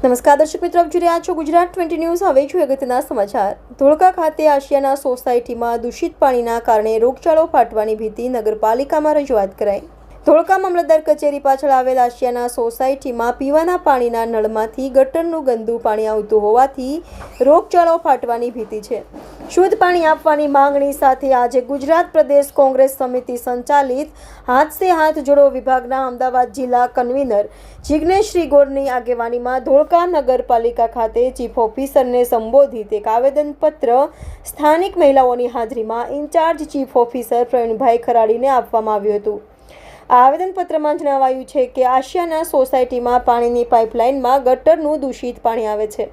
નમસ્કાર દર્શક મિત્રો, આપ જોઈ રહ્યા છો ગુજરાત 20 ન્યૂઝ। હવે જોઈએ અગત્યના સમાચાર। ધોળકા ખાતે આશિયાના સોસાયટીમાં દૂષિત પાણીના કારણે રોગચાળો ફાટવાની ભીતિ, નગરપાલિકામાં રજૂઆત કરાઈ। ધોળકા મામલતદાર કચેરી પાછળ આવેલ આશિયાના સોસાયટીમાં પીવાના પાણીના નળમાંથી ગટરનું ગંદુ પાણી આવતું હોવાથી રોગચાળો ફાટવાની ભીતિ છે। શુદ્ધ પાણી આપવાની માંગણી સાથે આજે ગુજરાત પ્રદેશ કોંગ્રેસ સમિતિ સંચાલિત હાથ સે હાથ જોડો વિભાગના અમદાવાદ જિલ્લા કન્વીનર જિગ્નેશ શ્રી ગોરની આગેવાનીમાં ધોળકા નગરપાલિકા ખાતે ચીફ ઓફિસરને સંબોધિત એક આવેદનપત્ર સ્થાનિક મહિલાઓની હાજરીમાં ઇન્ચાર્જ ચીફ ઓફિસર પ્રવીણભાઈ ખરાડીને આપવામાં આવ્યું હતું। આ આવેદનપત્રમાં જણાવાયું છે કે આશિયાના સોસાયટીમાં પાણીની પાઇપલાઇનમાં ગટરનું દૂષિત પાણી આવે છે।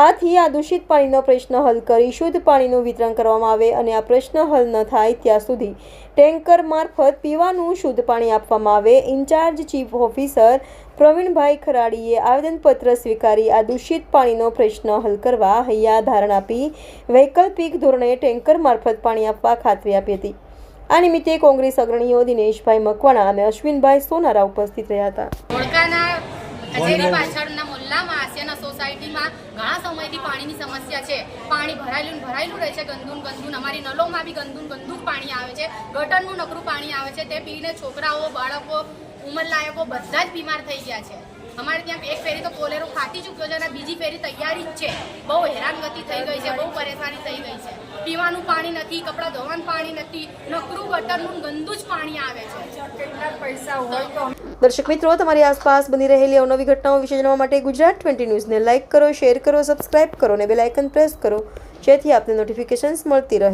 આથી આ દૂષિત પાણીનો પ્રશ્ન હલ કરી શુદ્ધ પાણીનું વિતરણ કરવામાં આવે અને આ પ્રશ્ન હલ ન થાય ત્યાં સુધી ટેન્કર મારફત પીવાનું શુદ્ધ પાણી આપવામાં આવે। ઇન્ચાર્જ ચીફ ઓફિસર પ્રવીણભાઈ ખરાડીએ આવેદનપત્ર સ્વીકારી આ દૂષિત પાણીનો પ્રશ્ન હલ કરવા હૈયા ધારણ આપી વૈકલ્પિક ધોરણે ટેન્કર મારફત પાણી આપવા ખાતરી આપી હતી। આ નિમિત્તે કોંગ્રેસ અગ્રણીઓ દિનેશભાઈ મકવાણા અને અશ્વિનભાઈ સોનારા ઉપસ્થિત રહ્યા હતા। ધોળકાના કચેરી પાછળના મોહલ્લામાં આશિયાના સોસાયટીમાં ઘણા સમયથી પાણીની સમસ્યા છે। પાણી ભરાયેલું રહે છે, ગંદુ। અમારી નળોમાં બી ગંદુ પાણી આવે છે, ગટરનું નકરું પાણી આવે છે। તે પીને છોકરાઓ, બાળકો, ઉંમરલાયકો બધા જ બીમાર થઈ ગયા છે। અમારે ત્યાં એક ફેરી તો કોલેરો ફાટી ચૂક્યો છે અને બીજી ફેરી તૈયારી જ છે। બહુ હેરાનગતિ થઈ ગઈ છે, બહુ પરેશાની થઈ ગઈ છે। પીવાનું પાણી નથી, કપડાં ધોવાનું પાણી નથી, નકરું ગટરનું ગંદુ જ પાણી આવે છે। કેટલા પૈસા હોય તો દર્શક મિત્રો, તમારી આસપાસ બની રહેલી અવનવી ઘટનાઓ વિશે જાણવા માટે ગુજરાત 20 ન્યૂઝને લાઇક કરો, શેર કરો, સબસ્ક્રાઇબ કરો અને બેલ આઇકન પ્રેસ કરો, જેથી આપને નોટિફિકેશન્સ મળતી રહે।